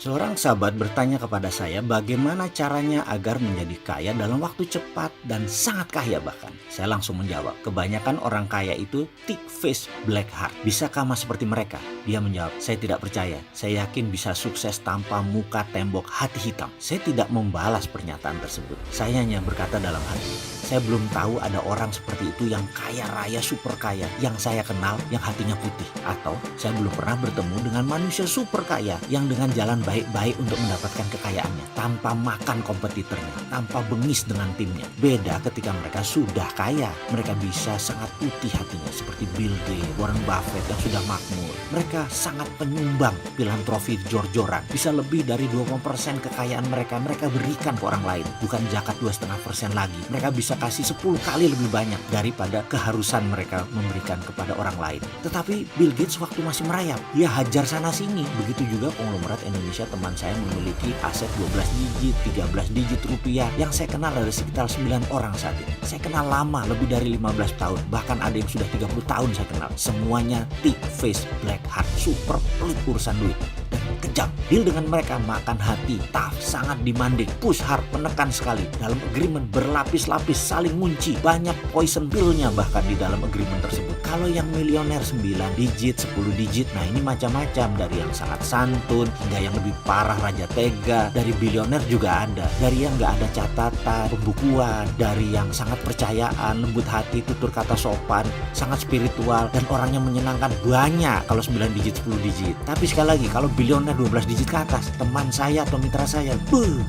Seorang sahabat bertanya kepada saya bagaimana caranya agar menjadi kaya dalam waktu cepat dan sangat kaya bahkan. Saya langsung menjawab, kebanyakan orang kaya itu thick face black heart. Bisakah Mas seperti mereka? Dia menjawab, saya tidak percaya. Saya yakin bisa sukses tanpa muka tembok hati hitam. Saya tidak membalas pernyataan tersebut. Saya hanya berkata dalam hati, saya belum tahu ada orang seperti itu yang kaya raya super kaya yang saya kenal yang hatinya putih. Atau saya belum pernah bertemu dengan manusia super kaya yang dengan jalan baik-baik untuk mendapatkan kekayaannya tanpa makan kompetitornya, tanpa bengis dengan timnya. Beda ketika mereka sudah kaya, mereka bisa sangat putih hatinya seperti Bill Gates, Warren Buffett yang sudah makmur. Mereka sangat penyumbang filantropi jor-joran, bisa lebih dari 20% kekayaan mereka berikan ke orang lain, bukan zakat 2,5% lagi. Mereka bisa kasih 10 kali lebih banyak daripada keharusan mereka memberikan kepada orang lain. Tetapi Bill Gates waktu masih merayap, dia hajar sana sini. Begitu juga konglomerat Indonesia, teman saya memiliki aset 12 digit, 13 digit rupiah. Yang saya kenal ada sekitar 9 orang saat ini. Saya kenal lama, lebih dari 15 tahun. Bahkan ada yang sudah 30 tahun saya kenal. Semuanya thick face black heart, super pelit urusan duit. Dan kejam. Deal dengan mereka makan hati, tough, sangat demanding, push hard, menekan sekali. Dalam agreement berlapis-lapis, saling ngunci. Banyak poison pill-nya bahkan di dalam agreement tersebut. Kalau yang milioner 9 digit, 10 digit, nah ini macam-macam. Dari yang sangat santun hingga yang lebih parah raja tega. Dari bilioner juga ada. Dari yang gak ada catatan, pembukuan. Dari yang sangat percayaan, lembut hati, tutur kata sopan, sangat spiritual, dan orangnya menyenangkan banyak kalau 9 digit, 10 digit. Tapi sekali lagi, kalau bilioner 12 digit ke atas, teman saya atau mitra saya,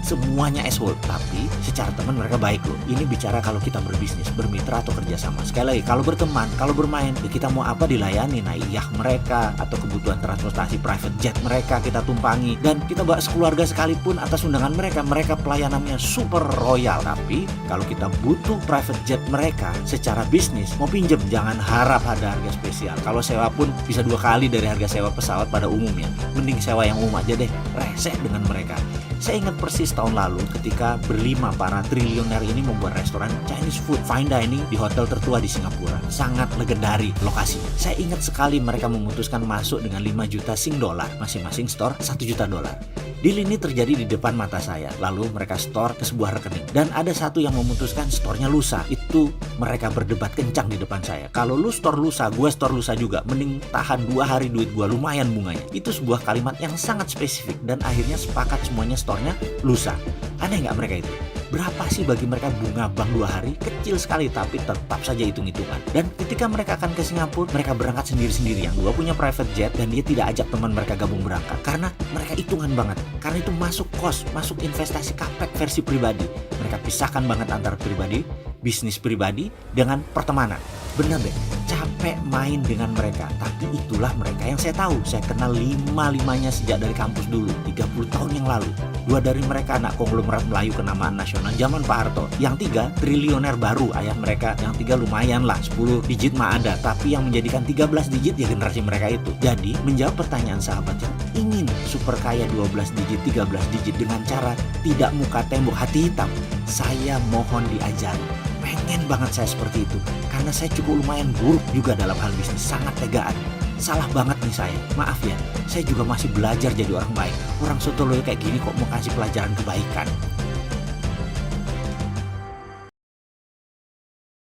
semuanya asshole. Tapi secara teman mereka baik loh. Ini bicara kalau kita berbisnis, bermitra atau kerjasama. Sekali lagi, kalau berteman, kalau bermain, ya kita mau apa dilayani. Nah iya mereka atau kebutuhan transportasi private jet mereka kita tumpangi. Dan kita bawa sekeluarga sekalipun atas undangan mereka, mereka pelayanannya super royal. Tapi kalau kita butuh private jet mereka secara bisnis, mau pinjem jangan harap ada harga spesial. Kalau sewa pun bisa 2 kali dari harga sewa pesawat pada umumnya. Mending sewa yang umum aja deh, rese dengan mereka. Saya ingat persis tahun lalu ketika berlima para triliuner ini membuat restoran Chinese food fine dining di hotel tertua di Singapura. Sangat legendaris lokasi. Saya ingat sekali mereka memutuskan masuk dengan 5 juta Sing dolar, masing-masing store 1 juta dolar. Deal ini terjadi di depan mata saya. Lalu mereka store ke sebuah rekening. Dan ada satu yang memutuskan store-nya lusa. Itu mereka berdebat kencang di depan saya. Kalau lu store lusa, gue store lusa juga. Mending tahan 2 hari duit gue, lumayan bunganya. Itu sebuah kalimat yang sangat spesifik. Dan akhirnya sepakat semuanya store-nya lusa. Aneh nggak mereka itu? Berapa sih bagi mereka bunga bank 2 hari? Kecil sekali tapi tetap saja hitung-hitungan. Dan ketika mereka akan ke Singapura, mereka berangkat sendiri-sendiri. Yang 2 punya private jet dan dia tidak ajak teman mereka gabung berangkat. Karena mereka hitungan banget. Karena itu masuk cost, masuk investasi capex versi pribadi. Mereka pisahkan banget antara pribadi, bisnis pribadi dengan pertemanan. Benar deh, capek main dengan mereka. Tapi itulah mereka yang saya tahu. Saya kenal 5-limanya sejak dari kampus dulu, 30 tahun yang lalu. 2 dari mereka anak konglomerat Melayu kenamaan nasional zaman Pak Harto. Yang 3 triliuner baru ayah mereka. Yang 3 lumayan lah, 10 digit mah ada. Tapi yang menjadikan 13 digit ya generasi mereka itu. Jadi menjawab pertanyaan sahabat yang ingin super kaya 12 digit, 13 digit dengan cara tidak muka tembok hati hitam, saya mohon diajari. Pengen banget saya seperti itu, karena saya cukup lumayan buruk juga dalam hal bisnis, sangat tegaan. Salah banget nih saya, maaf ya, saya juga masih belajar jadi orang baik. Orang sontoloyo kayak gini kok mau kasih pelajaran kebaikan.